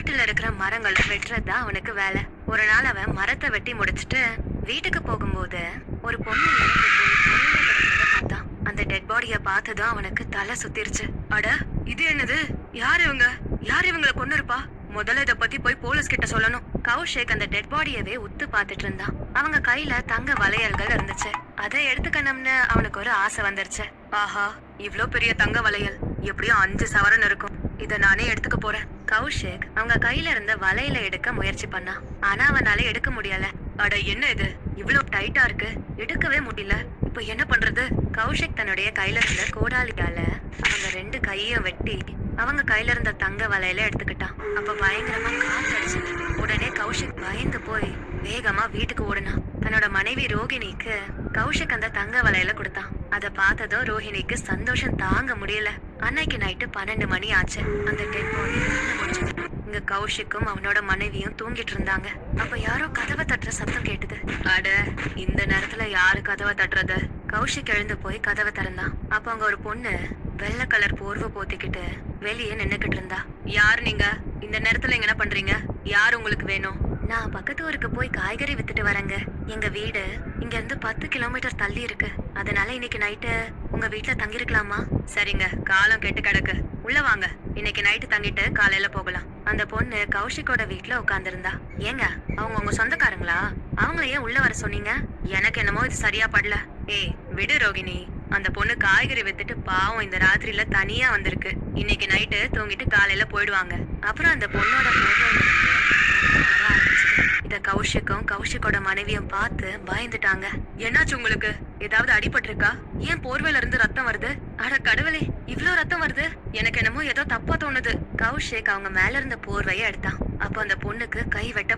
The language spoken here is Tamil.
காட்டுல இருக்கிற மரங்களை வெட்டுறதுதான் அவனுக்கு வேலை. ஒரு நாள் அவன் மரத்தை வெட்டி முடிச்சிட்டு வீட்டுக்கு போகும்போது ஒரு பொண்ணு இறந்து போய் தரையில கிடக்கிறத பார்த்தான். அந்த டெட் பாடிய பார்த்ததும் அவனுக்கு தலை சுத்திருச்சு. அட, இது என்னது? யார் இவங்க? யார் இவங்களை கொன்னு இருப்பா? முதல்ல இத பத்தி போய் போலீஸ் கிட்ட சொல்லணும். கௌஷிக் அந்த டெட் பாடியவே உத்து பாத்துட்டு இருந்தான். அவங்க கையில தங்க வளையல்கள் இருந்துச்சு. அதை எடுத்துக்கணும்னு அவனுக்கு ஒரு ஆசை வந்துருச்சு. ஆஹா, இவ்ளோ பெரிய தங்க வளையல் எப்படியும் 5 சவரன் இருக்கும். இத நானே எடுத்துக்க போறேன். கௌஷிக் அவங்க கையில இருந்த வளையல எடுக்க முயற்சி பண்ணான். ஆனா அவனால எடுக்க முடியல. அட, என்ன இது? இவ்ளோ டைட்டா இருக்கு, எடுக்கவே முடியல. இப்ப என்ன பண்றது? கௌஷிக் தன்னுடைய கையில இருந்த கோடாலியால அவங்க 2 கையையும் வெட்டி அவங்க கையில இருந்த தங்க வளையல எடுத்துக்கிட்டான். அப்ப பயங்கரமா காத்து அடிச்சது. உடனே கௌஷிக் பயந்து போய் வேகமா வீட்டுக்கு ஓடுனான். தன்னோட மனைவி ரோஹிணிக்கு கௌஷிக் அந்த தங்க வளையல கொடுத்தான். அத பார்த்ததும் ரோஹிணிக்கு சந்தோஷம் தாங்க முடியல. அன்னைக்கு நைட்டு 12 மணி ஆச்சு. அந்த டெட் பாடி முடிச்சது. இங்க கௌஷிக்கும் அவனோட மனைவியும் தூங்கிட்டு இருந்தாங்க. அப்ப யாரோ கதவை தட்டுற சத்தம் கேட்டது. அட, இந்த நேரத்துல யாரு கதவை தட்டுறது? கௌஷிக் எழுந்து போய் கதவை திறந்தான். அப்ப அங்க ஒரு பொண்ணு வெள்ளை கலர் போர்வை போத்திக்கிட்டு வெளியே நின்னுக்கிட்டு இருந்தா. யார் நீங்க? இந்த நேரத்துல என்ன பண்றீங்க? யார் உங்களுக்கு வேணும்? நான் பக்கத்து ஊருக்கு போய் காய்கறி வித்துட்டு வரேங்க. எங்க வீடு இங்க இருந்து 10 கிலோமீட்டர் தள்ளி இருக்கு. அதனால இன்னைக்கு நைட்டு உங்க வீட்டுல தங்கிருக்கலாமா? சரிங்க, காலம் கெட்டு கிடக்கு. உள்ள வாங்க, இன்னைக்கு நைட்டு தங்கிட்டு காலையில போகலாம். அந்த பொண்ணு கௌஷிக்கோட வீட்டுல உட்கார்ந்திருந்தா. ஏங்க, அவங்க உங்க சொந்தக்காரங்களா? அவங்கள ஏன் உள்ள வர சொன்னீங்க? எனக்கு என்னமோ இது சரியா படல. ஏய், விடு ரோகிணி. அந்த பொண்ணு காய்கறி வித்துட்டு பாவம் இந்த ராத்திரியில தனியா வந்திருக்கு. இன்னைக்கு நைட்டு தூங்கிட்டு காலையில போயிடுவாங்க. அப்புறம் அந்த பொண்ணோட இத கௌஷிக்கும் கௌஷிக்கோட மனைவியும் பார்த்து பயந்துட்டாங்க. என்னாச்சு உங்களுக்கு? ஏதாவது அடிபட்டிருக்கா? ஏன் போர்வையில இருந்து ரத்தம் வருது? அட கடவுளே, இவ்ளோ ரத்தம் வருது. எனக்கு என்னமோ ஏதோ தப்பா தோணுது. கௌஷிக் அவங்க மேல இருந்த போர்வைய எடுத்தான். அப்ப அந்த பொண்ணுக்கு கை வெட்ட